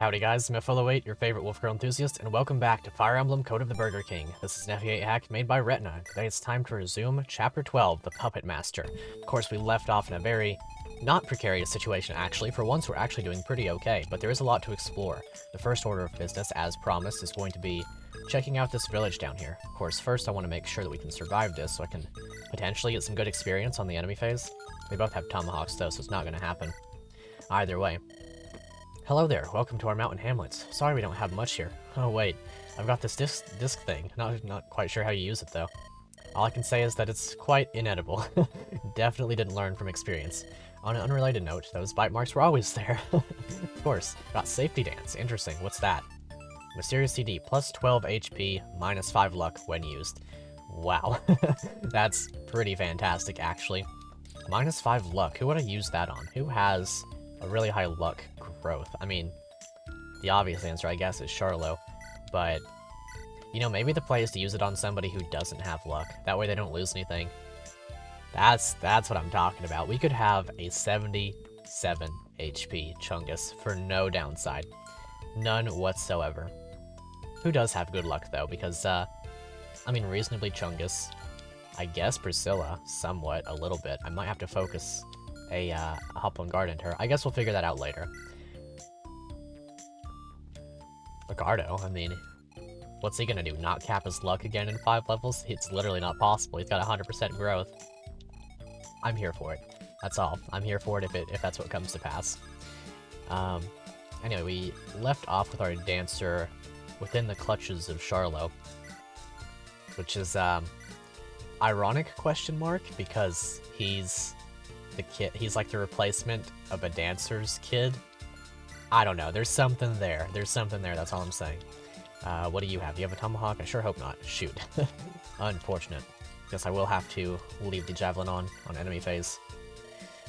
Howdy guys, Mephill08, your favorite Wolf Girl enthusiast, and welcome back to Fire Emblem Code of the Burger King. This is an FE8 hack made by Retina. Today it's time to resume Chapter 12, The Puppet Master. Of course, we left off in a very not precarious situation actually. For once, we're actually doing pretty okay, but there is a lot to explore. The first order of business, as promised, is going to be checking out this village down here. Of course, first I want to make sure that we can survive this so I can potentially get some good experience on the enemy phase. They both have tomahawks though, so it's not going to happen. Either way. Hello there, welcome to our mountain hamlets. Sorry we don't have much here. Oh wait, I've got this disc thing. Not quite sure how you use it though. All I can say is that it's quite inedible. Definitely didn't learn from experience. On an unrelated note, those bite marks were always there. Of course. Got safety dance. Interesting. What's that? Mysterious CD, plus 12 HP, minus 5 luck when used. Wow. That's pretty fantastic actually. Minus 5 luck. Who would I use that on? Who has a really high luck growth? I mean, the obvious answer, I guess, is Charlo, but, you know, maybe the play is to use it on somebody who doesn't have luck. That way they don't lose anything. That's what I'm talking about. We could have a 77 HP Chungus for no downside. None whatsoever. Who does have good luck, though? Because, I mean, reasonably Chungus. I guess Priscilla, somewhat, a little bit. I might have to focus a Hoplon Guard into her. I guess we'll figure that out later. Ricardo, I mean, what's he gonna do? Not cap his luck again in 5 levels? It's literally not possible. He's got 100% growth. I'm here for it. That's all. I'm here for it if that's what comes to pass. Anyway, we left off with our dancer within the clutches of Charlo, which is ironic question mark, because he's the kid. He's like the replacement of a dancer's kid. I don't know. There's something there. There's something there. That's all I'm saying. What do you have? Do you have a tomahawk? I sure hope not. Shoot. Unfortunate. Guess I will have to leave the javelin on enemy phase.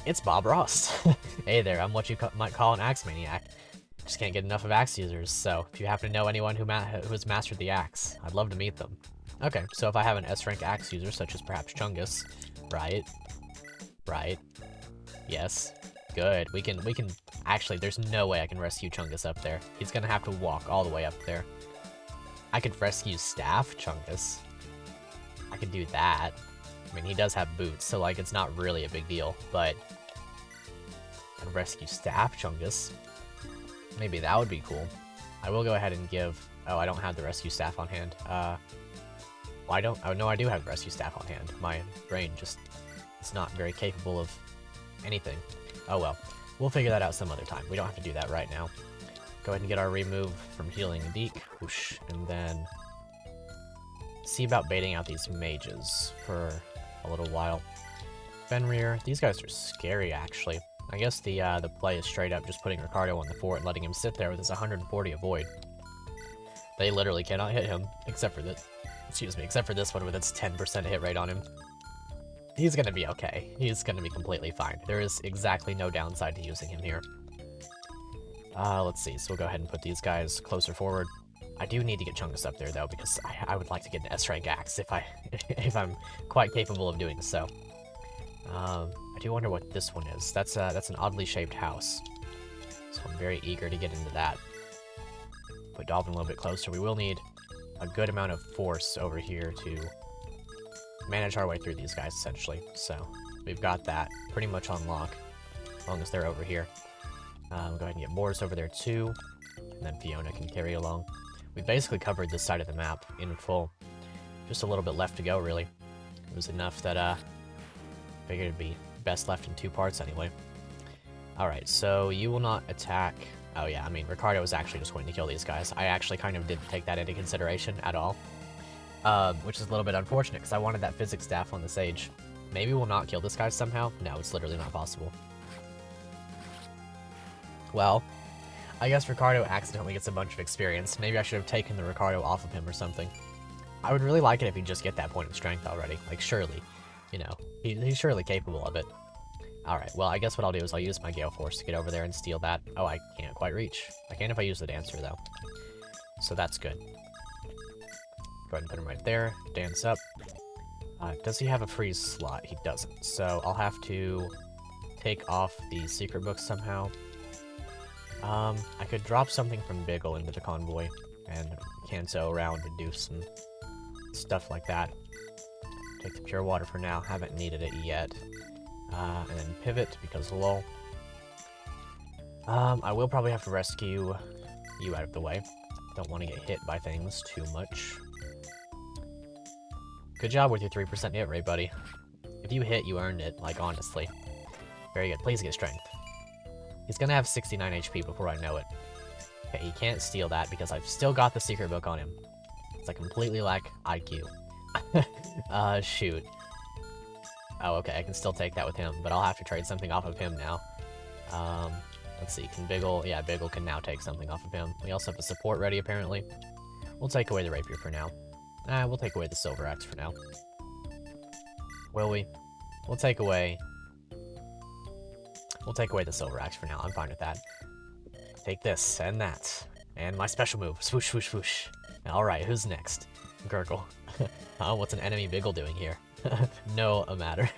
It's Bob Ross. Hey there, I'm what you might call an axe maniac. Just can't get enough of axe users, so if you happen to know anyone who has mastered the axe, I'd love to meet them. Okay, so if I have an S-rank axe user, such as perhaps Chungus, right? Right. Yes. Good. We can actually, there's no way I can rescue Chungus up there. He's gonna have to walk all the way up there. I could rescue Staff Chungus. I could do that. I mean, he does have boots, so like it's not really a big deal, but I can rescue Staff Chungus. Maybe that would be cool. I will go ahead and give, oh, I don't have the rescue staff on hand. Well, oh no, I do have the rescue staff on hand. My brain just, it's not very capable of anything. Oh well, we'll figure that out some other time. We don't have to do that right now. Go ahead and get our remove from healing Deke, whoosh, and then see about baiting out these mages for a little while. Fenrir, these guys are scary actually. I guess the play is straight up just putting Ricardo on the fort and letting him sit there with his 140 avoid. They literally cannot hit him, except for this. Excuse me, except for this one with its 10% hit rate on him. He's gonna be okay. He's gonna be completely fine. There is exactly no downside to using him here. Let's see. So we'll go ahead and put these guys closer forward. I do need to get Chungus up there though, because I would like to get an S-rank axe if I'm quite capable of doing so. I do wonder what this one is. That's an oddly shaped house, so I'm very eager to get into that. Put Dolphin a little bit closer. We will need a good amount of force over here to manage our way through these guys, essentially. So we've got that pretty much on lock, as long as they're over here. Go ahead and get Boris over there too, and then Fiona can carry along. We basically covered this side of the map in full. Just a little bit left to go, really. It was enough that I figured it'd be best left in 2 parts anyway. Alright, so you will not attack. Oh yeah, I mean, Ricardo was actually just going to kill these guys. I actually kind of didn't take that into consideration at all. Which is a little bit unfortunate, because I wanted that physics staff on the Sage. Maybe we'll not kill this guy somehow? No, it's literally not possible. Well, I guess Ricardo accidentally gets a bunch of experience. Maybe I should have taken the Ricardo off of him or something. I would really like it if he'd just get that point of strength already. Like, surely. You know, he's surely capable of it. Alright, well, I guess what I'll do is I'll use my Gale Force to get over there and steal that. Oh, I can't quite reach. I can if I use the Dancer, though. So that's good. Go ahead and put him right there. Dance up. Does he have a freeze slot? He doesn't. So I'll have to take off the secret book somehow. I could drop something from Biggle into the convoy and Kanto around and do some stuff like that. Take the pure water for now, haven't needed it yet. And then pivot because lol. I will probably have to rescue you out of the way. Don't want to get hit by things too much. Good job with your 3% hit rate, buddy. If you hit, you earned it, like, honestly. Very good. Please get strength. He's gonna have 69 HP before I know it. Okay, he can't steal that because I've still got the secret book on him. It's like completely lack IQ. Shoot. Oh, okay, I can still take that with him, but I'll have to trade something off of him now. Let's see, can Biggle... Yeah, Biggle can now take something off of him. We also have a support ready, apparently. We'll take away the Rapier for now. We'll take away the Silver Axe for now. Will we? We'll take away the Silver Axe for now. I'm fine with that. Take this, and that. And my special move. Swoosh, swoosh, swoosh. Alright, who's next? Gurgle. What's an enemy Biggle doing here? No matter.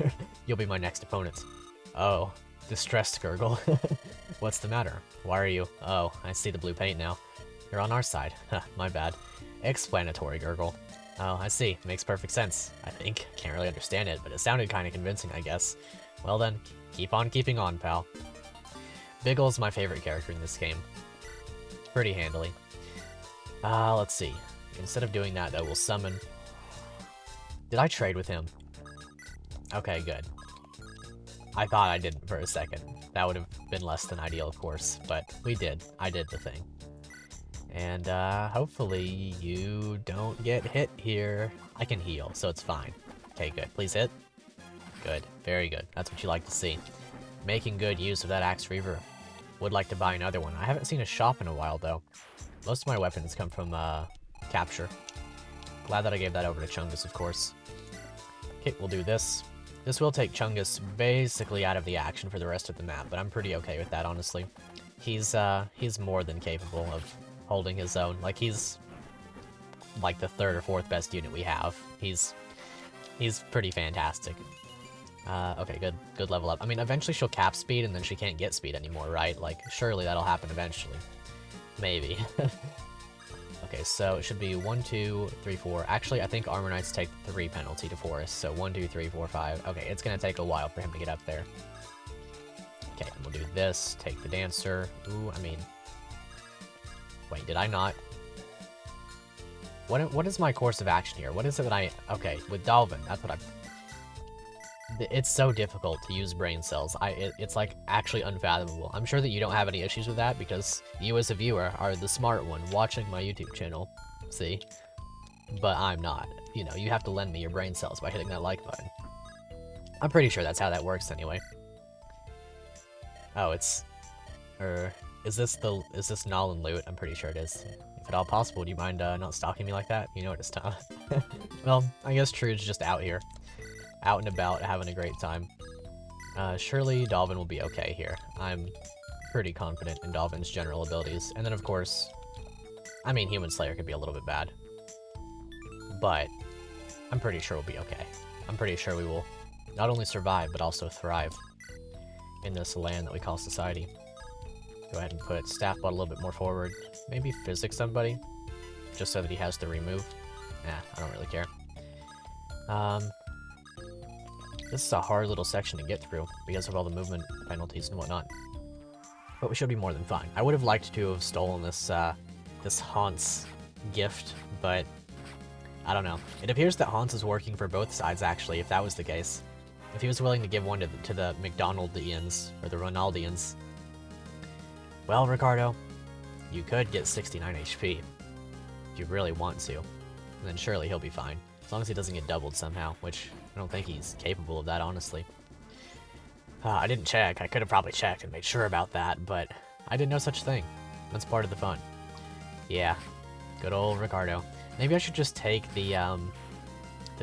You'll be my next opponent. Oh, distressed Gurgle. What's the matter? Why are you... Oh, I see the blue paint now. You're on our side. My bad. Explanatory, Gurgle. Oh, I see. Makes perfect sense, I think. Can't really understand it, but it sounded kind of convincing, I guess. Well then, keep on keeping on, pal. Biggle's my favorite character in this game. Pretty handily. Let's see. Instead of doing that, though, we'll summon... Did I trade with him? Okay, good. I thought I didn't for a second. That would have been less than ideal, of course, but we did. I did the thing. And, hopefully you don't get hit here. I can heal, so it's fine. Okay, good. Please hit. Good. Very good. That's what you like to see. Making good use of that Axe Reaver. Would like to buy another one. I haven't seen a shop in a while, though. Most of my weapons come from, capture. Glad that I gave that over to Chungus, of course. Okay, we'll do this. This will take Chungus basically out of the action for the rest of the map, but I'm pretty okay with that, honestly. He's more than capable of holding his own. Like, he's like the 3rd or 4th best unit we have. He's pretty fantastic. Okay, good level up. I mean, eventually she'll cap speed and then she can't get speed anymore, right? Like, surely that'll happen eventually. Maybe. Okay, so it should be 1, 2, 3, 4. Actually, I think Armor Knights take 3 penalty to Forest, so 1, 2, 3, 4, 5. Okay, it's gonna take a while for him to get up there. Okay, we'll do this, take the Dancer. Ooh, I mean... Wait, did I not? What is my course of action here? What is it that I... Okay, with Dalvin, that's what I... It's so difficult to use brain cells. It's like actually unfathomable. I'm sure that you don't have any issues with that because you as a viewer are the smart one watching my YouTube channel. See? But I'm not. You know, you have to lend me your brain cells by hitting that like button. I'm pretty sure that's how that works anyway. Oh, it's... Is this Nolan loot? I'm pretty sure it is. If at all possible, do you mind not stalking me like that? You know what it's time. Well, I guess Trude's just out here. Out and about, having a great time. Surely Dalvin will be okay here. I'm pretty confident in Dalvin's general abilities. And then, of course, I mean, Human Slayer could be a little bit bad. But I'm pretty sure we'll be okay. I'm pretty sure we will not only survive, but also thrive in this land that we call society. Go ahead and put Staff Bot a little bit more forward. Maybe Physics somebody, just so that he has to remove. Nah, I don't really care. This is a hard little section to get through because of all the movement penalties and whatnot. But we should be more than fine. I would have liked to have stolen this, this Hans gift, but I don't know. It appears that Hans is working for both sides, actually, if that was the case. If he was willing to give one to the McDonaldians, or the Ronaldians. Well, Ricardo, you could get 69 HP, if you really want to. And then surely he'll be fine. As long as he doesn't get doubled somehow, which I don't think he's capable of that, honestly. I didn't check. I could have probably checked and made sure about that, but I didn't know such a thing. That's part of the fun. Yeah, good old Ricardo. Maybe I should just take the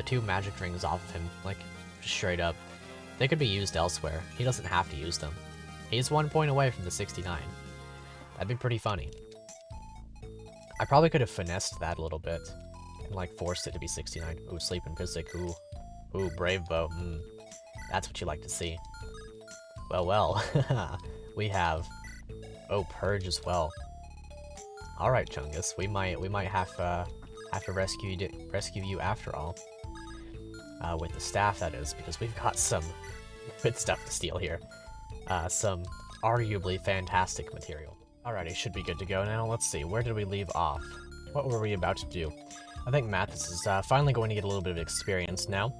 2 magic rings off of him, like, just straight up. They could be used elsewhere. He doesn't have to use them. He's 1 point away from the 69. That'd be pretty funny. I probably could have finessed that a little bit. And, like, forced it to be 69. Ooh, Sleep and Physic. Ooh, Brave Bow. That's what you like to see. Well, we have... Oh, Purge as well. Alright, Chungus, we might have to rescue you after all. With the staff, that is, because we've got some good stuff to steal here. Some arguably fantastic material. Alrighty, should be good to go now. Let's see, where did we leave off? What were we about to do? I think Mathis is finally going to get a little bit of experience now.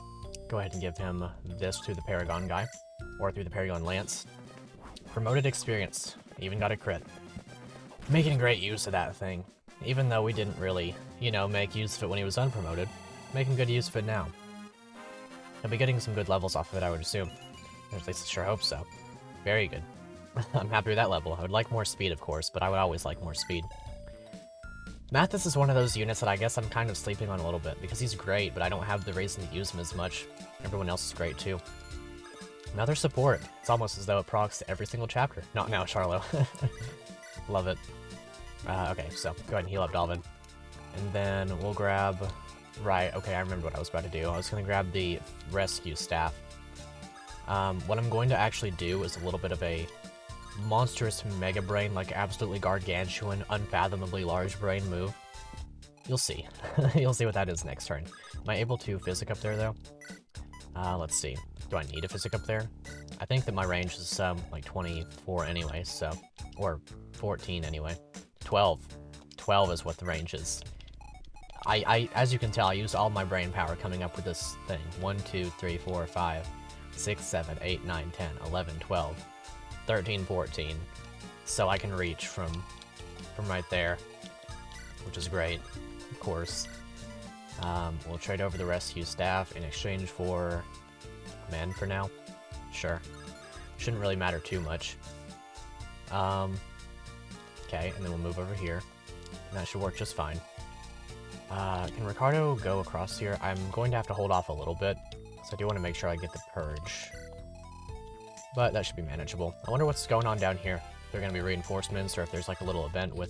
Go ahead and give him this through the Paragon guy, or through the Paragon Lance. Promoted experience, even got a crit. Making great use of that thing, even though we didn't really, you know, make use of it when he was unpromoted. Making good use of it now. He'll be getting some good levels off of it, I would assume. Or at least I sure hope so. Very good. I'm happy with that level. I would like more speed, of course, but I would always like more speed. Mathis is one of those units that I guess I'm kind of sleeping on a little bit, because he's great, but I don't have the reason to use him as much. Everyone else is great, too. Another support. It's almost as though it procs to every single chapter. Not now, Charlo. Love it. Okay, so go ahead and heal up Dalvin. And then we'll grab... Right, okay, I remember what I was about to do. I was going to grab the rescue staff. What I'm going to actually do is a little bit of a monstrous mega brain, like absolutely gargantuan, unfathomably large brain move. You'll see. You'll see what that is next turn. Am I able to physic up there, though? Let's see. Do I need a physic up there? I think that my range is, like 24 anyway, so... Or 14 anyway. 12. 12 is what the range is. As you can tell, I used all my brain power coming up with this thing. 1, 2, 3, 4, 5, 6, 7, 8, 9, 10, 11, 12, 13, 14. So I can reach from right there, which is great, of course. We'll trade over the rescue staff in exchange for men for now. Sure. Shouldn't really matter too much. Okay, and then we'll move over here. And that should work just fine. Can Ricardo go across here? I'm going to have to hold off a little bit, so I do want to make sure I get the Purge. But that should be manageable. I wonder what's going on down here. If they're going to be reinforcements, or if there's like a little event with,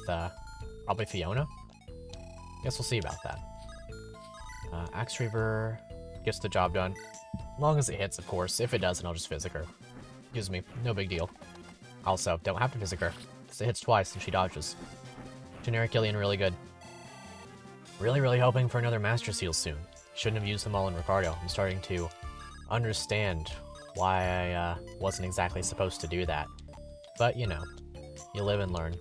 probably Fiona? Guess we'll see about that. Axe Reaver gets the job done. As long as it hits, of course. If it doesn't, I'll just physic her. Excuse me, no big deal. Also, don't have to physic her, because it hits twice and she dodges. Generic Illian really good. Really hoping for another Master Seal soon. Shouldn't have used them all in Ricardo. I'm starting to understand why I wasn't exactly supposed to do that. But, you know, you live and learn.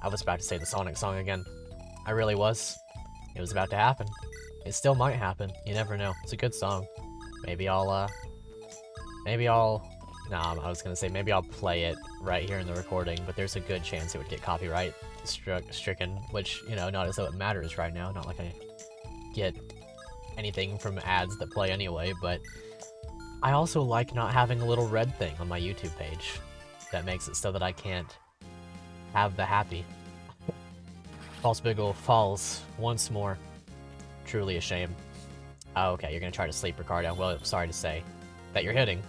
I was about to say the Sonic song again. I really was. It was about to happen. It still might happen. You never know. It's a good song. Maybe I'll, Nah, I was gonna say maybe I'll play it right here in the recording, but there's a good chance it would get copyright stricken, which, you know, not as though it matters right now. Not like I get anything from ads that play anyway, but I also like not having a little red thing on my YouTube page that makes it so that I can't have the happy. False Biggle falls once more. Truly a shame. Oh, okay, you're gonna try to sleep, Ricardo. Well, sorry to say that you're hitting,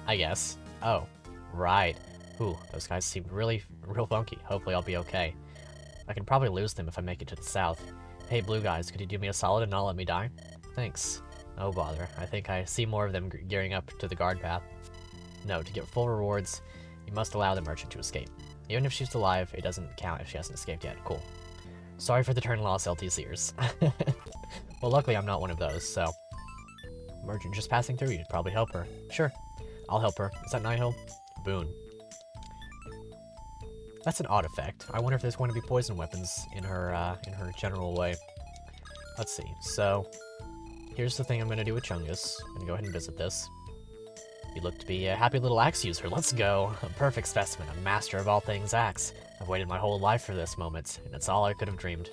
I guess. Oh, right. Ooh, those guys seem real funky. Hopefully I'll be okay. I can probably lose them if I make it to the south. Hey, blue guys, could you do me a solid and not let me die? Thanks. Oh, bother. I think I see more of them gearing up to the guard path. No, to get full rewards, you must allow the merchant to escape. Even if she's alive, it doesn't count if she hasn't escaped yet. Cool. Sorry for the turn loss, LTCers. Well, luckily I'm not one of those, so... Merchant just passing through, you'd probably help her. Sure. I'll help her. Is that Nihil? Boon. That's an odd effect. I wonder if there's going to be poison weapons in her general way. Let's see. So, here's the thing I'm going to do with Chungus. I'm going to go ahead and visit this. You look to be a happy little axe user. Let's go. A perfect specimen. A master of all things axe. I've waited my whole life for this moment, and it's all I could have dreamed.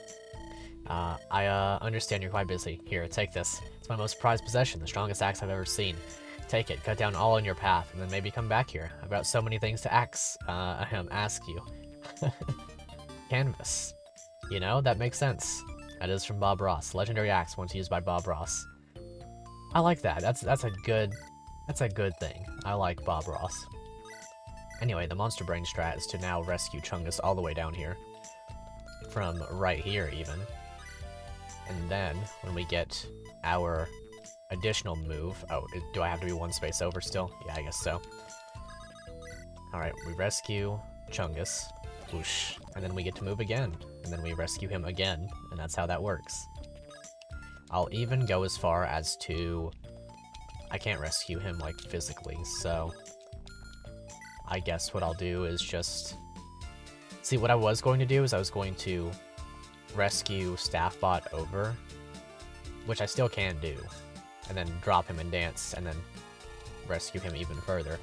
I understand you're quite busy. Here, take this. It's my most prized possession, the strongest axe I've ever seen. Take it, cut down all in your path, and then maybe come back here. I've got so many things to ask you. Canvas. You know, that makes sense. That is from Bob Ross. Legendary axe once used by Bob Ross. I like that. That's a good thing. I like Bob Ross. Anyway, the Monster Brain strat is to now rescue Chungus all the way down here. From right here, even. And then, when we get our additional move... Oh, do I have to be one space over still? Yeah, I guess so. Alright, we rescue Chungus. Whoosh. And then we get to move again. And then we rescue him again. And that's how that works. I'll even go as far as to... I can't rescue him, like, physically, so... I guess what I'll do is just... See, what I was going to do is I was going to rescue Staffbot over, which I still can do, and then drop him in Dance, and then rescue him even further.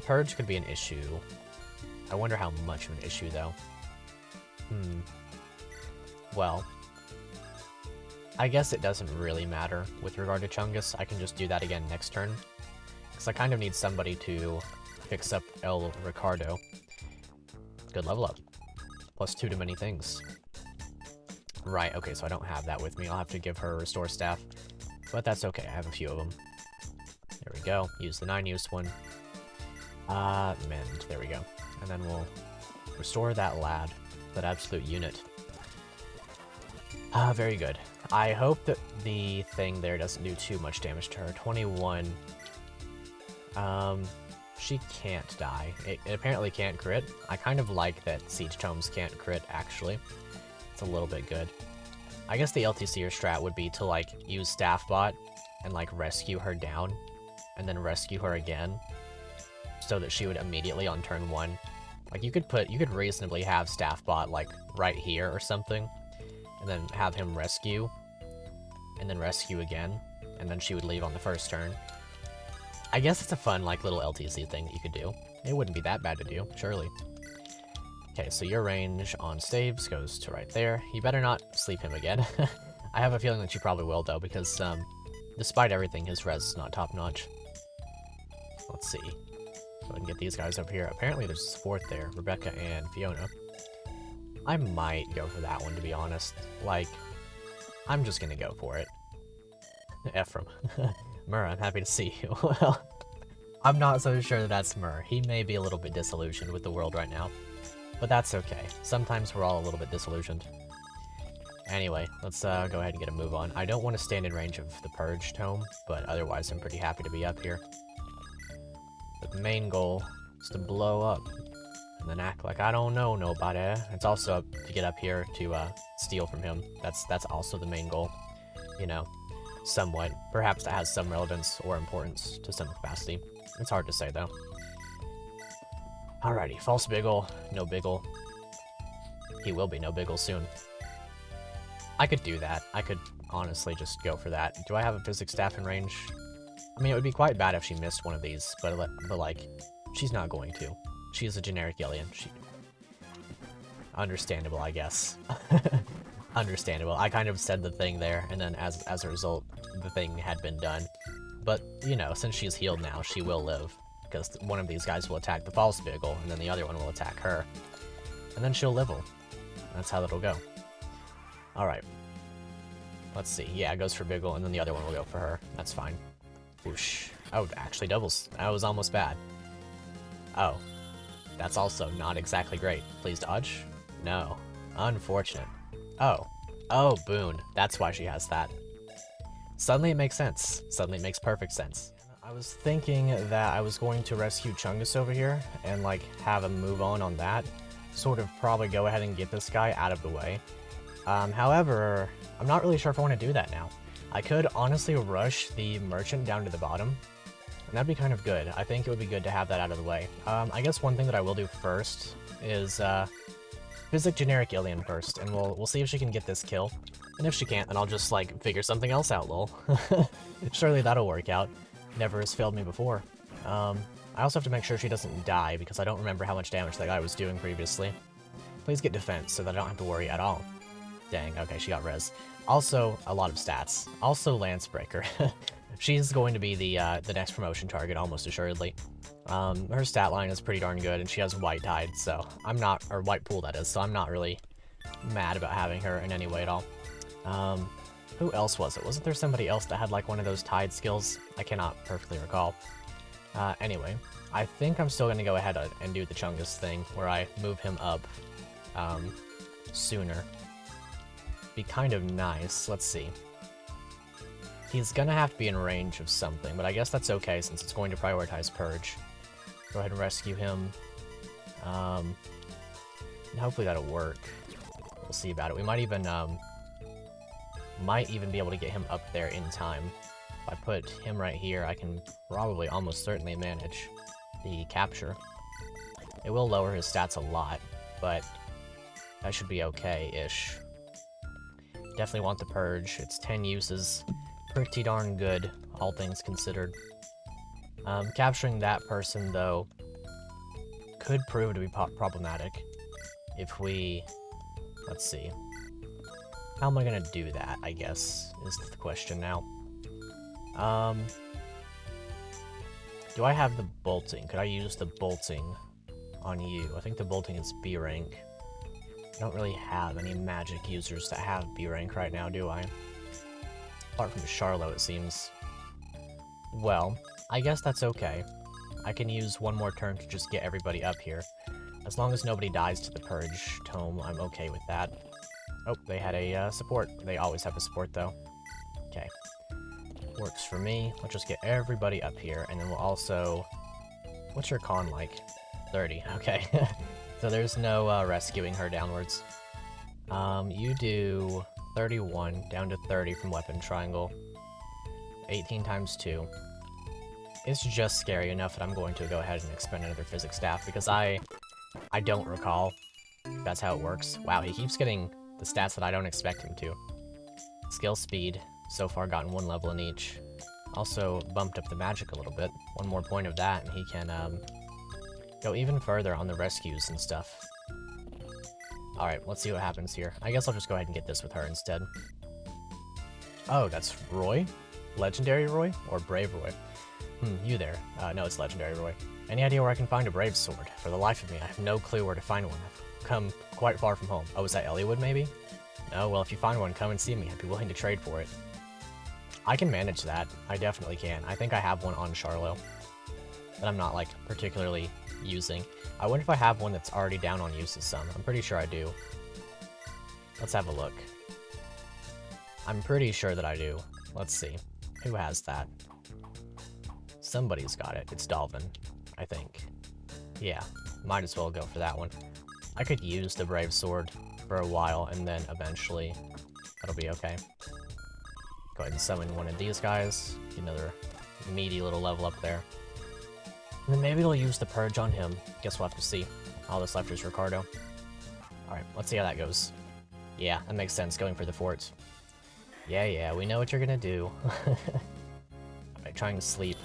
Purge could be an issue. I wonder how much of an issue, though. Well, I guess it doesn't really matter with regard to Chungus. I can just do that again next turn, because I kind of need somebody to fix up El Ricardo. Good level up. +2 to many things. Right, okay, so I don't have that with me. I'll have to give her a Restore Staff. But that's okay, I have a few of them. There we go. Use the 9-use one. Mend. There we go. And then we'll restore that lad. That absolute unit. Very good. I hope that the thing there doesn't do too much damage to her. 21. She can't die. It apparently can't crit. I kind of like that Siege Tomes can't crit, actually. It's a little bit good. I guess the LTCer strat would be to, like, use Staffbot and, like, rescue her down, and then rescue her again, so that she would immediately on turn 1. Like, you could reasonably have Staffbot, like, right here or something, and then have him rescue, and then rescue again, and then she would leave on the first turn. I guess it's a fun, like, little LTC thing that you could do. It wouldn't be that bad to do, surely. Okay, so your range on staves goes to right there. You better not sleep him again. I have a feeling that you probably will, though, because, despite everything, his res is not top-notch. Let's see. Go ahead and get these guys over here. Apparently there's a support there, Rebecca and Fiona. I might go for that one, to be honest. Like, I'm just gonna go for it. Ephraim. Mur, I'm happy to see you. Well, I'm not so sure that's Mur. He may be a little bit disillusioned with the world right now. But that's okay. Sometimes we're all a little bit disillusioned. Anyway, let's go ahead and get a move on. I don't want to stand in range of the Purge Tome, but otherwise I'm pretty happy to be up here. But the main goal is to blow up, and then act like I don't know nobody. It's also to get up here to steal from him. That's also the main goal, you know. Somewhat. Perhaps that has some relevance or importance to some capacity. It's hard to say, though. Alrighty, false Biggle, no Biggle. He will be no Biggle soon. I could do that. I could honestly just go for that. Do I have a Physics Staff in range? I mean, it would be quite bad if she missed one of these, but like, she's not going to. She's a generic alien. Understandable, I guess. Understandable. I kind of said the thing there, and then as a result, the thing had been done. But, you know, since she's healed now, she will live. Because one of these guys will attack the false Biggle, and then the other one will attack her. And then she'll level. That's how it'll go. Alright. Let's see. Yeah, it goes for Biggle, and then the other one will go for her. That's fine. Whoosh. Oh, actually doubles. That was almost bad. Oh. That's also not exactly great. Please dodge? No. Unfortunate. Oh. Oh, Boone. That's why she has that. Suddenly it makes sense. Suddenly it makes perfect sense. I was thinking that I was going to rescue Chungus over here and, like, have him move on that. Sort of probably go ahead and get this guy out of the way. However, I'm not really sure if I want to do that now. I could honestly rush the merchant down to the bottom, and that'd be kind of good. I think it would be good to have that out of the way. I guess one thing that I will do first is, Physic Generic Alien first, and we'll see if she can get this kill. And if she can't, then I'll just, like, figure something else out, lol. Surely that'll work out. Never has failed me before. I also have to make sure she doesn't die, because I don't remember how much damage that guy was doing previously. Please get defense, so that I don't have to worry at all. Dang, okay, she got res. Also, a lot of stats. Also, Lancebreaker. She's going to be the next promotion target, almost assuredly. Her stat line is pretty darn good, and she has White Tide, so I'm not, or White Pool that is, so I'm not really mad about having her in any way at all. Who else was it? Wasn't there somebody else that had, like, one of those Tide skills? I cannot perfectly recall. Anyway, I think I'm still gonna go ahead and do the Chungus thing, where I move him up, sooner. Be kind of nice. Let's see. He's gonna have to be in range of something, but I guess that's okay since it's going to prioritize Purge. Go ahead and rescue him. And hopefully that'll work. We'll see about it. We might even be able to get him up there in time. If I put him right here, I can probably almost certainly manage the capture. It will lower his stats a lot, but that should be okay-ish. Definitely want the Purge. It's 10 uses. Pretty darn good, all things considered. Capturing that person, though, could prove to be problematic if we... Let's see. How am I gonna do that, I guess, is the question now. Do I have the bolting? Could I use the bolting on you? I think the bolting is B rank. I don't really have any magic users that have B rank right now, do I? Apart from Charlo, it seems. Well, I guess that's okay. I can use one more turn to just get everybody up here. As long as nobody dies to the Purge Tome, I'm okay with that. Oh, they had a support. They always have a support, though. Okay. Works for me. Let's just get everybody up here, and then we'll also... What's your con like? 30. Okay. So there's no rescuing her downwards. You do 31 down to 30 from weapon triangle. 18 times 2. It's just scary enough that I'm going to go ahead and expend another physics staff, because I don't recall that's how it works. Wow, he keeps getting the stats that I don't expect him to. Skill speed, so far gotten 1 level in each. Also bumped up the magic a little bit. 1 more point of that, and he can go even further on the rescues and stuff. Alright, let's see what happens here. I guess I'll just go ahead and get this with her instead. Oh, that's Roy? Legendary Roy? Or Brave Roy? You there. No, it's Legendary Roy. Any idea where I can find a Brave Sword? For the life of me, I have no clue where to find one. I've come quite far from home. Oh, is that Elliowood, maybe? No, well, if you find one, come and see me. I'd be willing to trade for it. I can manage that. I definitely can. I think I have one on Charlo that I'm not, like, particularly using. I wonder if I have one that's already down on uses some. I'm pretty sure I do. Let's have a look. I'm pretty sure that I do. Let's see. Who has that? Somebody's got it. It's Dalvin, I think. Yeah, might as well go for that one. I could use the Brave Sword for a while, and then eventually that'll be okay. Go ahead and summon one of these guys. Get another meaty little level up there. And then maybe we'll use the Purge on him. Guess we'll have to see. All that's left is Ricardo. Alright, let's see how that goes. Yeah, that makes sense, going for the forts. Yeah, we know what you're gonna do. Alright, trying to sleep.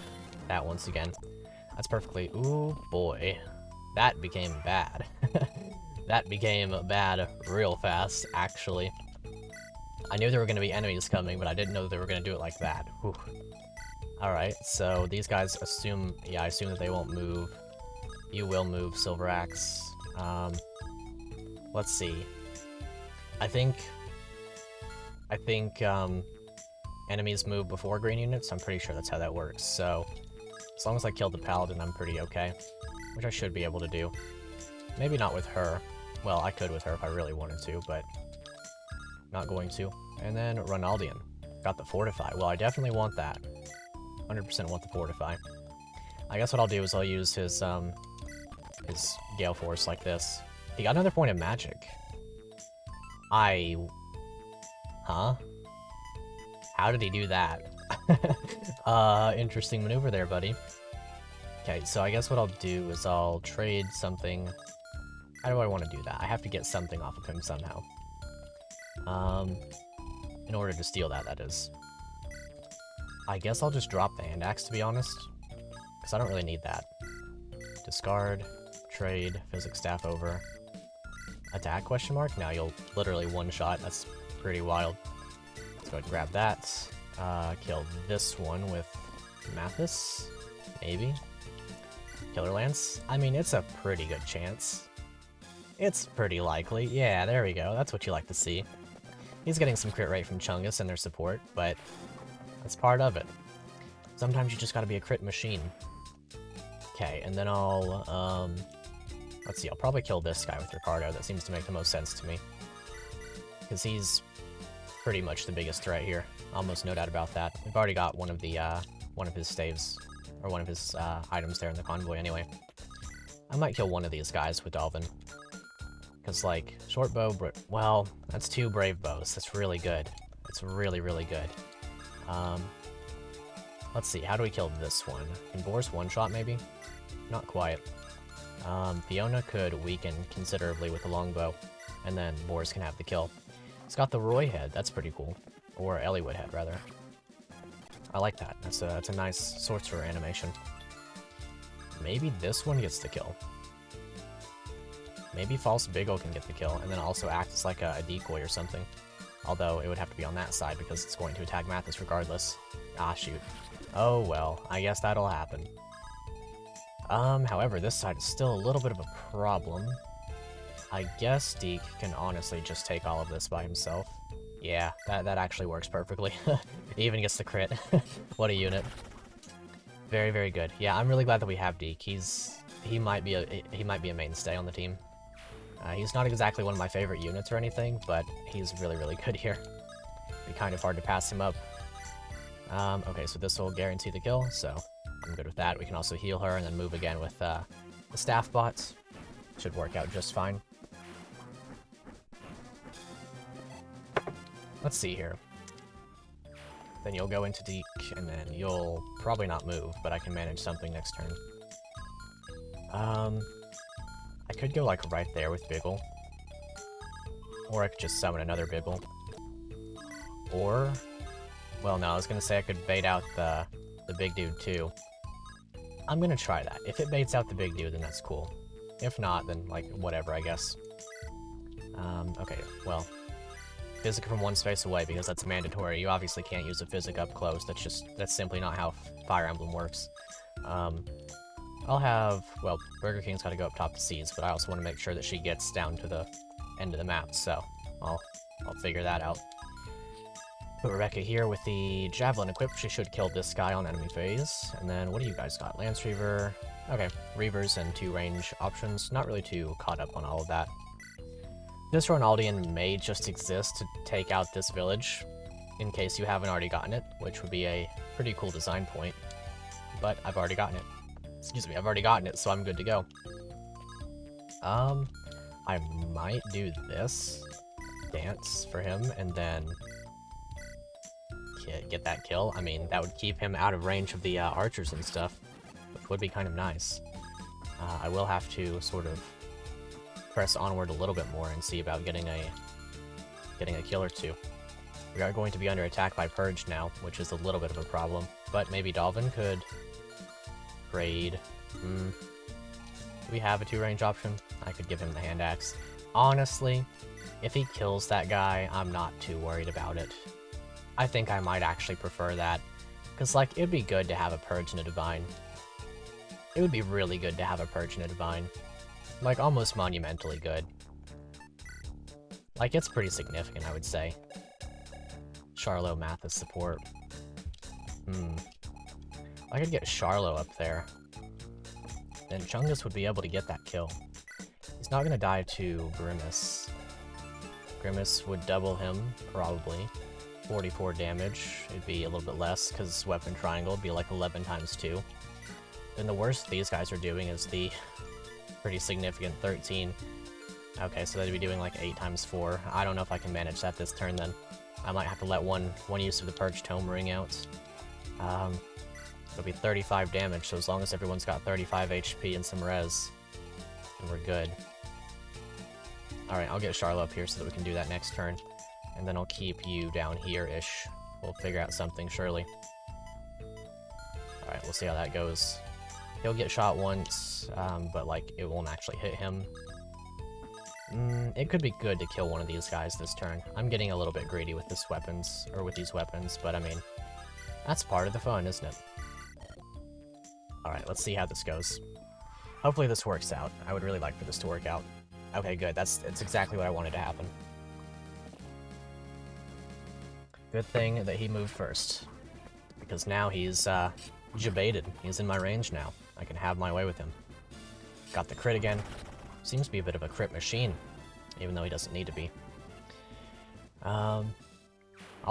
That once again. That's perfectly... Ooh, boy. That became bad. That became bad real fast, actually. I knew there were going to be enemies coming, but I didn't know they were going to do it like that. Alright, so these guys assume... Yeah, I assume that they won't move. You will move, Silver Axe. Let's see. I think enemies move before green units. I'm pretty sure that's how that works, so... As long as I kill the Paladin, I'm pretty okay. Which I should be able to do. Maybe not with her. Well, I could with her if I really wanted to, but... Not going to. And then Ronaldian. Got the Fortify. Well, I definitely want that. 100% want the Fortify. I guess what I'll do is I'll use his Gale Force like this. He got another point of magic. Huh? How did he do that? Interesting maneuver there, buddy. Okay, so I guess what I'll do is I'll trade something. How do I want to do that? I have to get something off of him somehow. In order to steal that, that is. I guess I'll just drop the hand axe, to be honest. Because I don't really need that. Discard, trade, physics staff over. Attack, question mark? Now you'll literally one-shot. That's pretty wild. Let's go ahead and grab that. Kill this one with Mathis, maybe. Killer Lance? I mean, it's a pretty good chance. It's pretty likely. Yeah, there we go. That's what you like to see. He's getting some crit rate from Chungus and their support, but that's part of it. Sometimes you just gotta be a crit machine. Okay, and then I'll, let's see, I'll probably kill this guy with Ricardo. That seems to make the most sense to me. Because he's pretty much the biggest threat here. Almost no doubt about that. We've already got one of the, one of his staves, or one of his, items there in the convoy anyway. I might kill one of these guys with Dalvin. Because, like, short bow, well, that's 2 brave bows. That's really good. It's really, really good. Let's see, how do we kill this one? Can Boris one-shot, maybe? Not quite. Fiona could weaken considerably with the longbow, and then Boris can have the kill. It's got the Roy head, that's pretty cool. Or Eliwood head, rather. I like that. That's a nice sorcerer animation. Maybe this one gets the kill. Maybe False Biggle can get the kill, and then also act as like a decoy or something. Although, it would have to be on that side, because it's going to attack Mathis regardless. Ah, shoot. Oh well, I guess that'll happen. However, this side is still a little bit of a problem. I guess Deke can honestly just take all of this by himself. Yeah, that actually works perfectly. He even gets the crit. What a unit. Very, very good. Yeah, I'm really glad that we have Deke. He might be a mainstay on the team. He's not exactly one of my favorite units or anything, but he's really, really good here. It'd be kind of hard to pass him up. Okay, so this will guarantee the kill, so I'm good with that. We can also heal her and then move again with the staff bots. Should work out just fine. Let's see here. Then you'll go into Deke, and then you'll probably not move, but I can manage something next turn. I could go like right there with Biggle. Or I could just summon another Biggle. Or... well, no, I was gonna say I could bait out the big dude too. I'm gonna try that. If it baits out the big dude, then that's cool. If not, then, like, whatever, I guess. Okay, well. Physic from one space away, because that's mandatory. You obviously can't use a Physic up close. That's simply not how Fire Emblem works. I'll have, well, Burger King's gotta go up top to Seize, but I also want to make sure that she gets down to the end of the map, so I'll figure that out. Put Rebecca here with the Javelin equipped. She should kill this guy on enemy phase. And then, what do you guys got? Lance Reaver. Okay, Reavers and 2 range options. Not really too caught up on all of that. This Ronaldian may just exist to take out this village, in case you haven't already gotten it, which would be a pretty cool design point. But I've already gotten it. Excuse me, I've already gotten it, so I'm good to go. I might do this dance for him, and then get that kill. I mean, that would keep him out of range of the archers and stuff, which would be kind of nice. I will have to sort of press onward a little bit more and see about getting a kill or two. We are going to be under attack by Purge now, which is a little bit of a problem, but maybe Dalvin could raid. Do we have a 2-range option? I could give him the hand axe. Honestly, if he kills that guy, I'm not too worried about it. I think I might actually prefer that, because, like, it'd be good to have a Purge and a Divine. It would be really good to have a Purge and a Divine. Like, almost monumentally good. Like, it's pretty significant, I would say. Charlo Mathis support. I could get Charlo up there. Then Chungus would be able to get that kill. He's not gonna die to Grimace. Grimace would double him, probably. 44 damage. It'd be a little bit less, because Weapon Triangle would be like 11 times 2. Then the worst these guys are doing is the pretty significant 13. Okay, so they'd be doing like 8 times 4. I don't know if I can manage that this turn then. I might have to let one use of the Purge Tome ring out. It'll be 35 damage, so as long as everyone's got 35 HP and some res, then we're good. Alright, I'll get Charlo up here so that we can do that next turn. And then I'll keep you down here-ish. We'll figure out something, surely. Alright, we'll see how that goes. He'll get shot once, but, like, it won't actually hit him. It could be good to kill one of these guys this turn. I'm getting a little bit greedy with these weapons, but I mean, that's part of the fun, isn't it? Alright, let's see how this goes. Hopefully this works out. I would really like for this to work out. Okay, good. That's exactly what I wanted to happen. Good thing that he moved first. Because now he's, jebaited. He's in my range now. I can have my way with him. Got the crit again. Seems to be a bit of a crit machine, even though he doesn't need to be. All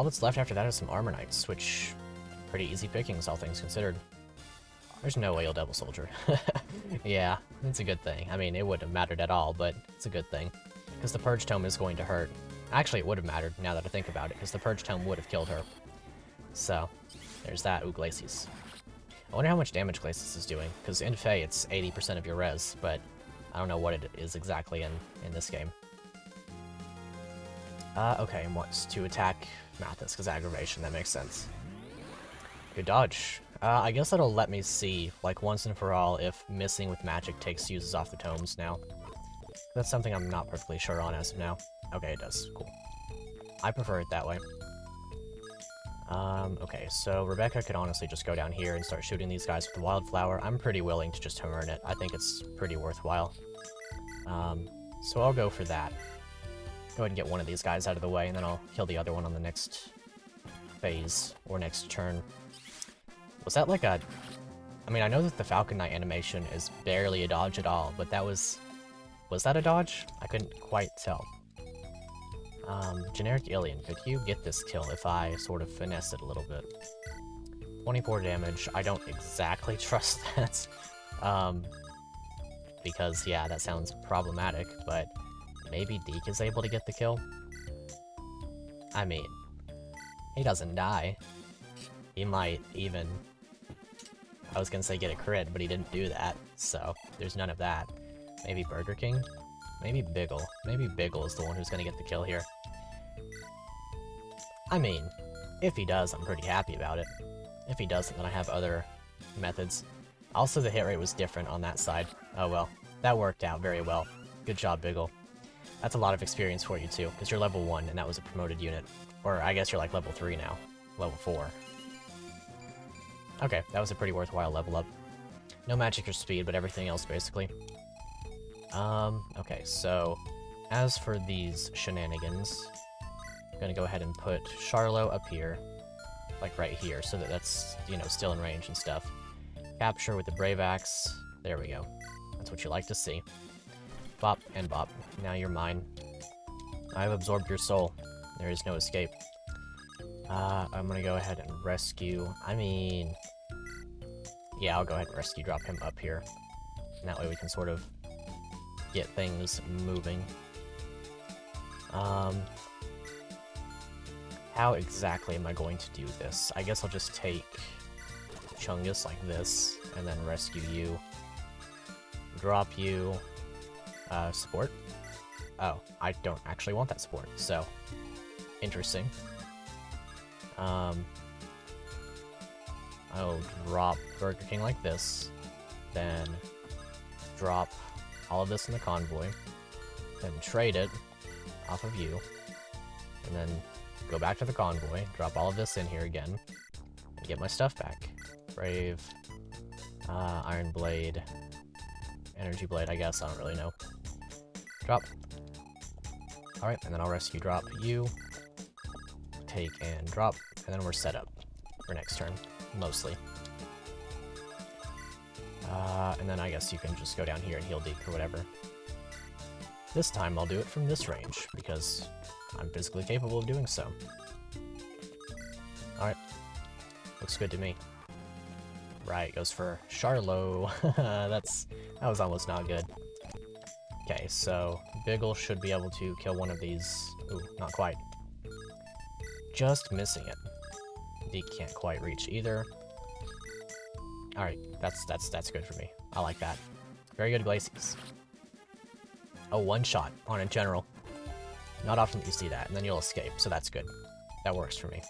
that's left after that is some Armor Knights, which pretty easy pickings, all things considered. There's no way he'll Devil Soldier. Yeah, it's a good thing. I mean, it wouldn't have mattered at all, but it's a good thing. Because the Purge Tome is going to hurt. Actually, it would have mattered, now that I think about it, because the Purge Tome would have killed her. So, there's that. Ooh, Glacies. I wonder how much damage Glacies is doing, because in Fae it's 80% of your res, but I don't know what it is exactly in this game. Okay, and wants to attack Mathis, because aggravation, that makes sense. Good dodge. I guess that'll let me see, like, once and for all, if missing with magic takes uses off the tomes now. That's something I'm not perfectly sure on as of now. Okay, it does. Cool. I prefer it that way. Okay, so Rebecca could honestly just go down here and start shooting these guys with the Wildflower. I'm pretty willing to just turn it. I think it's pretty worthwhile. So I'll go for that. Go ahead and get one of these guys out of the way, and then I'll kill the other one on the next phase, or next turn. Was that like a... I mean, I know that the Falcon Knight animation is barely a dodge at all, but that was... Was that a dodge? I couldn't quite tell. Generic Alien, could you get this kill if I sort of finesse it a little bit? 24 damage, I don't exactly trust that. Because, yeah, that sounds problematic, but maybe Deke is able to get the kill? I mean, he doesn't die. He might even... I was gonna say get a crit, but he didn't do that, so there's none of that. Maybe Burger King? Maybe Biggle. Maybe Biggle is the one who's gonna get the kill here. I mean, if he does, I'm pretty happy about it. If he doesn't, then I have other methods. Also, the hit rate was different on that side. Oh well, that worked out very well. Good job, Biggle. That's a lot of experience for you too, because you're level 1 and that was a promoted unit. Or I guess you're like level 3 now. Level 4. Okay, that was a pretty worthwhile level up. No magic or speed, but everything else basically. Okay, so as for these shenanigans, I'm gonna go ahead and put Charlo up here, like right here, so that that's, you know, still in range and stuff. Capture with the Brave Axe. There we go. That's what you like to see. Bop and bop. Now you're mine. I've absorbed your soul. There is no escape. I'm gonna go ahead and rescue. I mean... Yeah, I'll go ahead and rescue drop him up here. And that way we can sort of get things moving. How exactly am I going to do this? I guess I'll just take Chungus like this, and then rescue you. Drop you. Support? Oh, I don't actually want that support, so... Interesting. I'll drop Burger King like this, then drop all of this in the convoy, then trade it off of you, and then go back to the convoy, drop all of this in here again, and get my stuff back. Brave, Iron Blade, Energy Blade, I guess, I don't really know. Drop. Alright, and then I'll rescue drop you, take and drop, and then we're set up for next turn, mostly. And then I guess you can just go down here and heal Deke or whatever. This time I'll do it from this range, because I'm physically capable of doing so. Alright. Looks good to me. Right, goes for Charlo. That was almost not good. Okay, so Biggle should be able to kill one of these. Ooh, not quite. Just missing it. Deke can't quite reach either. Alright, that's good for me. I like that. Very good, Glacies. Oh, one shot on a general. Not often that you see that, and then you'll escape, so that's good. That works for me.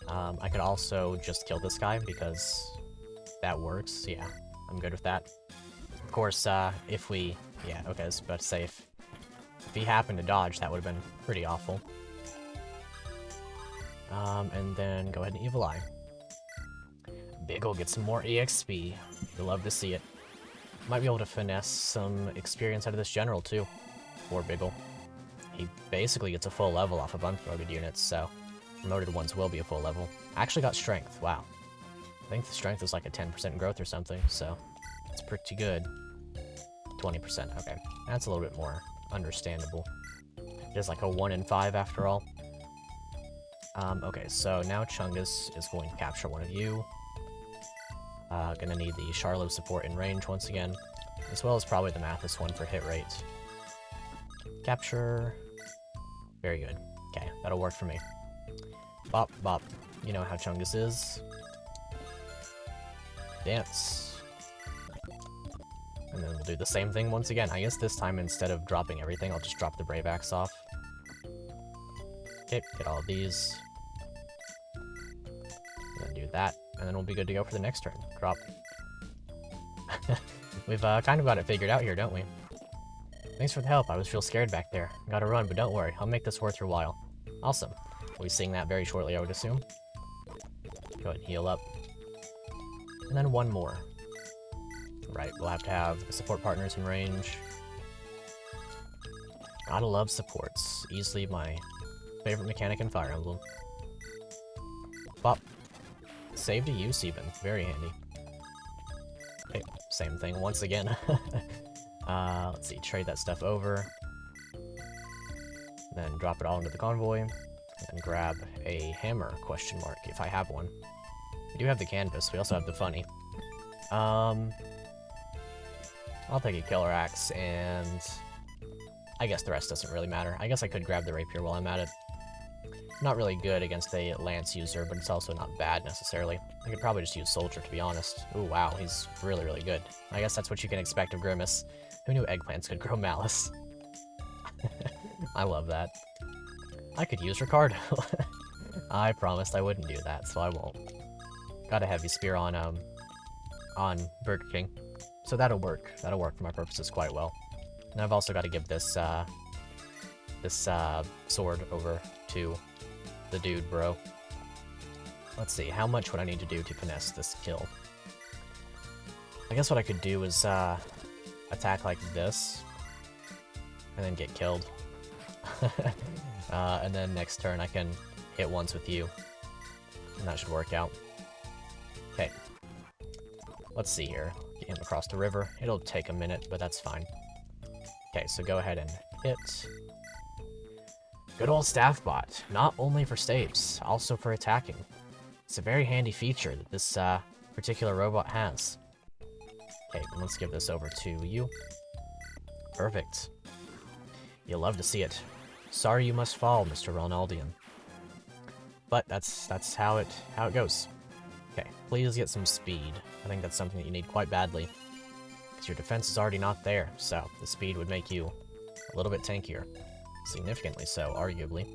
I could also just kill this guy, because that works. Yeah, I'm good with that. Of course, if we... Yeah, okay, I was about to say, if he happened to dodge, that would have been pretty awful. And then go ahead and Evil Eye. Biggle gets some more EXP. You'll love to see it. Might be able to finesse some experience out of this general, too, for Biggle. He basically gets a full level off of unpromoted units, so promoted ones will be a full level. I actually got strength, wow. I think the strength is like a 10% growth or something, so it's pretty good. 20%, okay. That's a little bit more understandable. It is like a 1 in 5 after all. Okay, so now Chungus is going to capture one of you. Gonna need the Charlo support in range once again, as well as probably the Mathis one for hit rate. Capture. Very good. Okay, that'll work for me. Bop, bop. You know how Chungus is. Dance. And then we'll do the same thing once again. I guess this time, instead of dropping everything, I'll just drop the Brave Axe off. Okay, get all of these. And then do that, and then we'll be good to go for the next turn. Drop. We've kind of got it figured out here, don't we? Thanks for the help. I was real scared back there. Gotta run, but don't worry. I'll make this worth your while. Awesome. We'll be seeing that very shortly, I would assume. Go ahead and heal up. And then one more. Right, we'll have to have the support partners in range. Gotta love supports. Easily my favorite mechanic in Fire Emblem. Bop. Save to use even. Very handy. Okay, same thing once again. Let's see, trade that stuff over. Then drop it all into the convoy. And grab a hammer, question mark, if I have one. We do have the canvas, we also have the funny. I'll take a killer axe, and I guess the rest doesn't really matter. I guess I could grab the rapier while I'm at it. Not really good against a lance user, but it's also not bad necessarily. I could probably just use soldier, to be honest. Ooh, wow, he's really, really good. I guess that's what you can expect of Grimace. Who knew eggplants could grow malice? I love that. I could use Ricardo. I promised I wouldn't do that, so I won't. Got a heavy spear on Burger King. So that'll work. That'll work for my purposes quite well. And I've also got to give this sword over to the dude, bro. Let's see, how much would I need to do to finesse this kill? I guess what I could do is attack like this, and then get killed. And then next turn I can hit once with you, and that should work out. Okay. Let's see here. Get him across the river. It'll take a minute, but that's fine. Okay, so go ahead and hit. Good old staff bot. Not only for staves, also for attacking. It's a very handy feature that this particular robot has. Okay, let's give this over to you. Perfect. You'll love to see it. Sorry you must fall, Mr. Ronaldian. But that's how it goes. Okay, please get some speed. I think that's something that you need quite badly. Because your defense is already not there, so the speed would make you a little bit tankier. Significantly so, arguably.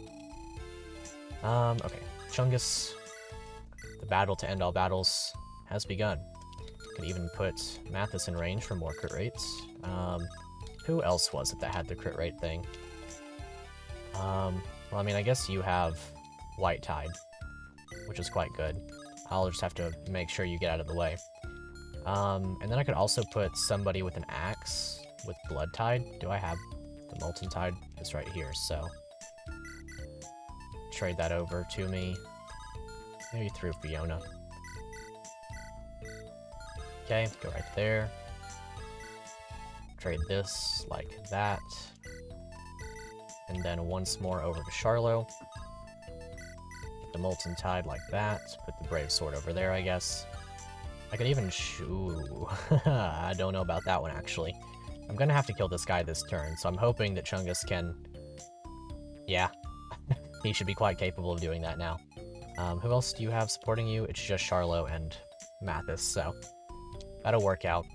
Okay. Chungus. The battle to end all battles has begun. Could even put Mathis in range for more crit rates. Who else was it that had the crit rate thing? Well, I mean, I guess you have White Tide, which is quite good. I'll just have to make sure you get out of the way. And then I could also put somebody with an axe with Blood Tide. Do I have the Molten Tide? It's right here, so trade that over to me. Maybe through Fiona. Okay, go right there. Trade this like that. And then once more over to Charlo. Get the Molten Tide like that. Put the Brave Sword over there, I guess. I could even Ooh. I don't know about that one, actually. I'm gonna have to kill this guy this turn, so I'm hoping that Chungus can... Yeah. He should be quite capable of doing that now. Who else do you have supporting you? It's just Charlo and Mathis, so... That'll work out.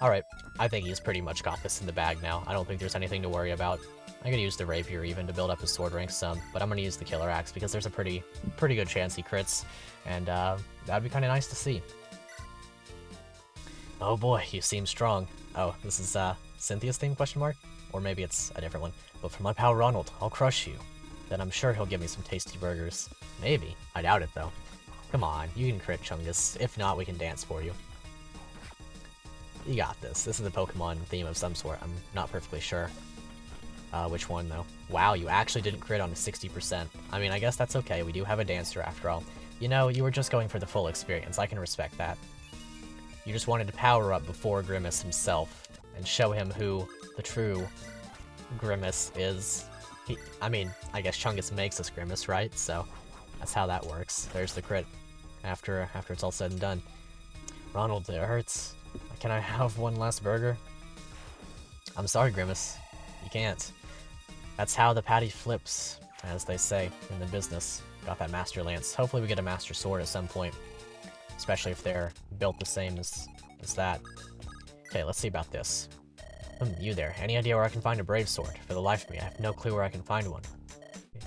Alright, I think he's pretty much got this in the bag now. I don't think there's anything to worry about. I could use the Rapier even to build up his sword rank some, but I'm gonna use the Killer Axe because there's a pretty good chance he crits, and that'd be kind of nice to see. Oh boy, you seem strong. Oh, this is Cynthia's theme, question mark? Or maybe it's a different one. But for my pal Ronald, I'll crush you. Then I'm sure he'll give me some tasty burgers. Maybe. I doubt it though. Come on, you can crit Chungus. If not, we can dance for you. You got this. This is a Pokemon theme of some sort. I'm not perfectly sure. Which one, though? Wow, you actually didn't crit on a 60%. I mean, I guess that's okay. We do have a Dancer after all. You know, you were just going for the full experience. I can respect that. You just wanted to power up before Grimace himself and show him who the true Grimace is. I mean, I guess Chungus makes us Grimace, right? So that's how that works. There's the crit after it's all said and done. Ronald, it hurts. Can I have one last burger? I'm sorry, Grimace. You can't. That's how the patty flips, as they say in the business. Got that Master Lance. Hopefully we get a Master Sword at some point. Especially if they're built the same as that. Okay, let's see about this. You there. Any idea where I can find a Brave Sword? For the life of me, I have no clue where I can find one.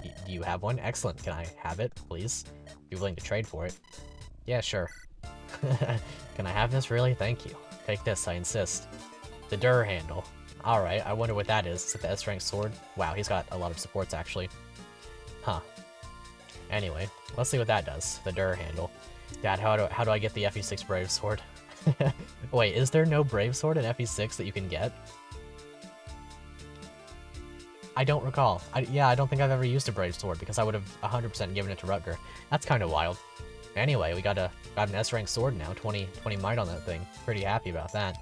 Do you have one? Excellent. Can I have it, please? Be willing to trade for it? Yeah, sure. Can I have this, really? Thank you. Take this, I insist. The Durr handle. Alright, I wonder what that is. Is it the S-rank sword? Wow, he's got a lot of supports, actually. Huh. Anyway, let's see what that does. The Durr handle. Dad, how do I get the FE6 Brave Sword? Wait, is there no Brave Sword in FE6 that you can get? I don't recall. Yeah, I don't think I've ever used a Brave Sword, because I would have 100% given it to Rutger. That's kind of wild. Anyway, we got an S-rank sword now, 20 might on that thing. Pretty happy about that.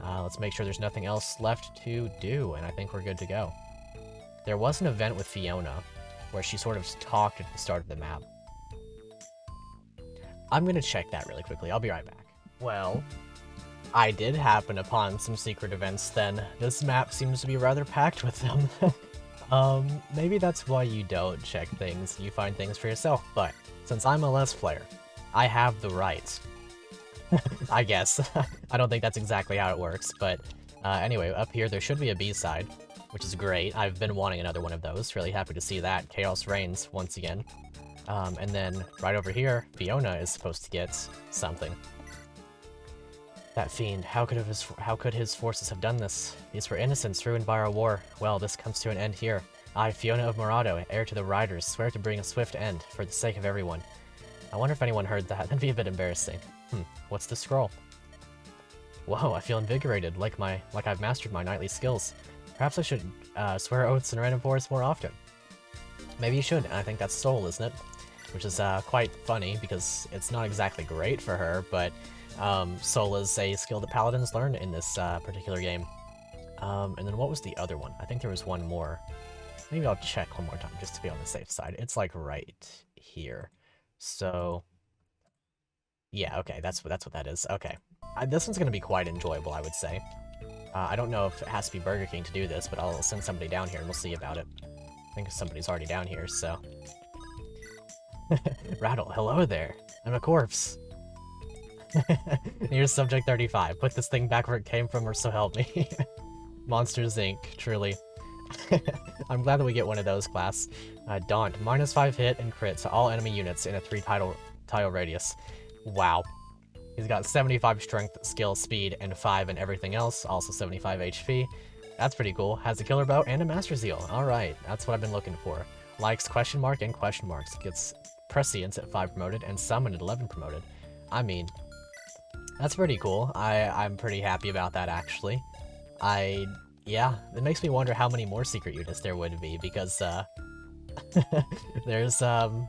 Let's make sure there's nothing else left to do, and I think we're good to go. There was an event with Fiona, where she sort of talked at the start of the map. I'm gonna check that really quickly, I'll be right back. Well, I did happen upon some secret events then. This map seems to be rather packed with them. Maybe that's why you don't check things, you find things for yourself, but since I'm a Let's Player, I have the right. I guess. I don't think that's exactly how it works, but anyway, up here there should be a B-side, which is great. I've been wanting another one of those, really happy to see that. Chaos reigns once again. And then right over here, Fiona is supposed to get something. That fiend, how could his forces have done this? These were innocents ruined by our war. Well, this comes to an end here. I, Fiona of Morado, heir to the Riders, swear to bring a swift end, for the sake of everyone. I wonder if anyone heard that. That'd be a bit embarrassing. What's the scroll? Whoa, I feel invigorated, like I've mastered my knightly skills. Perhaps I should swear oaths in random forests more often. Maybe you should, and I think that's Soul, isn't it? Which is quite funny, because it's not exactly great for her, but Soul is a skill that paladins learn in this particular game. And then what was the other one? I think there was one more. Maybe I'll check one more time, just to be on the safe side. It's like right here. So yeah, okay, that's what that is. Okay. This one's gonna be quite enjoyable, I would say. I don't know if it has to be Burger King to do this, but I'll send somebody down here and we'll see about it. I think somebody's already down here, so... Rattle, hello there. I'm a corpse. Here's Subject 35. Put this thing back where it came from, or so help me. Monsters Inc., truly. I'm glad that we get one of those class. Daunt, -5 hit and crit to all enemy units in a 3-tile radius. Wow. He's got 75 strength, skill, speed, and 5 and everything else, also 75 HP. That's pretty cool. Has a killer bow and a master zeal. Alright, that's what I've been looking for. Likes question mark and question marks. Gets prescience at 5 promoted and summon at 11 promoted. I mean, that's pretty cool. I'm pretty happy about that, actually. Yeah, it makes me wonder how many more secret units there would be, because, there's, I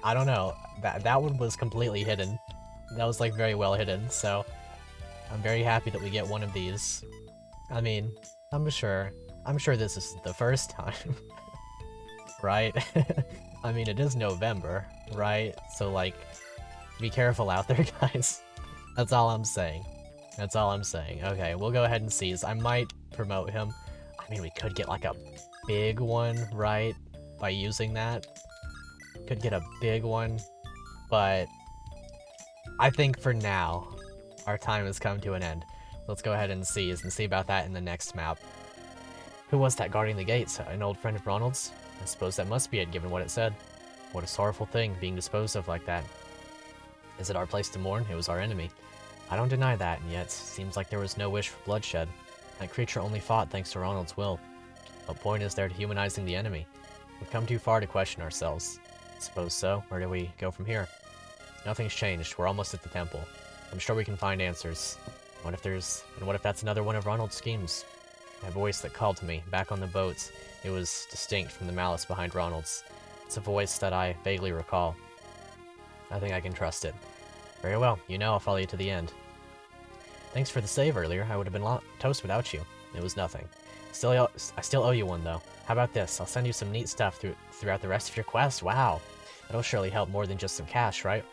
don't know. That one was completely hidden. That was, like, very well hidden, so I'm very happy that we get one of these. I mean, I'm sure this is the first time. Right? I mean, it is November, right? So, like, be careful out there, guys. That's all I'm saying. That's all I'm saying. Okay, we'll go ahead and seize. I might promote him. I mean, we could get, like, a big one, right? By using that. Could get a big one. But I think for now, our time has come to an end. Let's go ahead and seize and see about that in the next map. Who was that guarding the gates? An old friend of Ronald's? I suppose that must be it, given what it said. What a sorrowful thing, being disposed of like that. Is it our place to mourn? It was our enemy. I don't deny that, and yet, seems like there was no wish for bloodshed. That creature only fought thanks to Ronald's will. What point is there to humanizing the enemy? We've come too far to question ourselves. Suppose so. Where do we go from here? Nothing's changed. We're almost at the temple. I'm sure we can find answers. What if that's another one of Ronald's schemes? That voice that called to me, back on the boat, it was distinct from the malice behind Ronald's. It's a voice that I vaguely recall. I think I can trust it. Very well, you know I'll follow you to the end. Thanks for the save earlier. I would have been toast without you. It was nothing. I still owe you one, though. How about this? I'll send you some neat stuff throughout the rest of your quest. Wow. That'll surely help more than just some cash, right?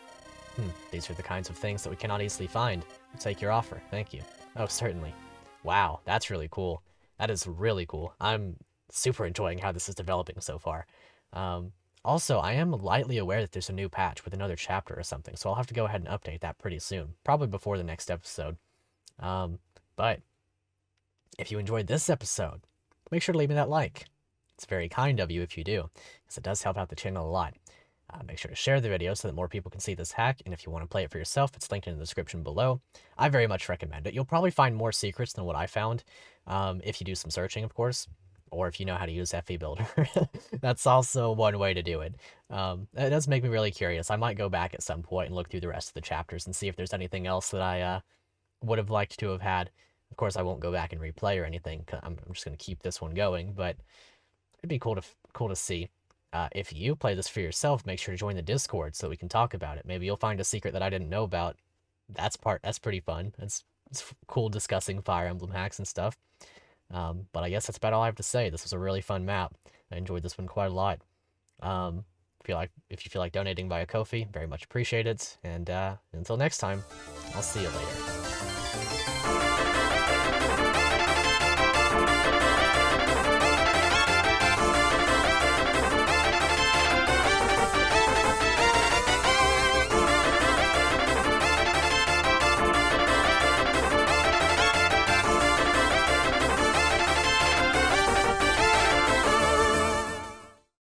These are the kinds of things that we cannot easily find. We'll take your offer. Thank you. Oh, certainly. Wow, that's really cool. That is really cool. I'm super enjoying how this is developing so far. Also, I am lightly aware that there's a new patch with another chapter or something, so I'll have to go ahead and update that pretty soon. Probably before the next episode. But if you enjoyed this episode, make sure to leave me that like. It's very kind of you if you do, because it does help out the channel a lot. Make sure to share the video so that more people can see this hack, and if you want to play it for yourself, it's linked in the description below. I very much recommend it. You'll probably find more secrets than what I found, if you do some searching, of course, or if you know how to use FE Builder. That's also one way to do it. It does make me really curious. I might go back at some point and look through the rest of the chapters and see if there's anything else that I would have liked to have had. Of course, I won't go back and replay or anything, 'cause I'm just going to keep this one going, but it'd be cool to see. If you play this for yourself, make sure to join the Discord so we can talk about it. Maybe you'll find a secret that I didn't know about. That's pretty fun. It's cool discussing Fire Emblem hacks and stuff. But I guess that's about all I have to say. This was a really fun map. I enjoyed this one quite a lot. If you feel like donating via Ko-fi, very much appreciate it. And until next time, I'll see you later.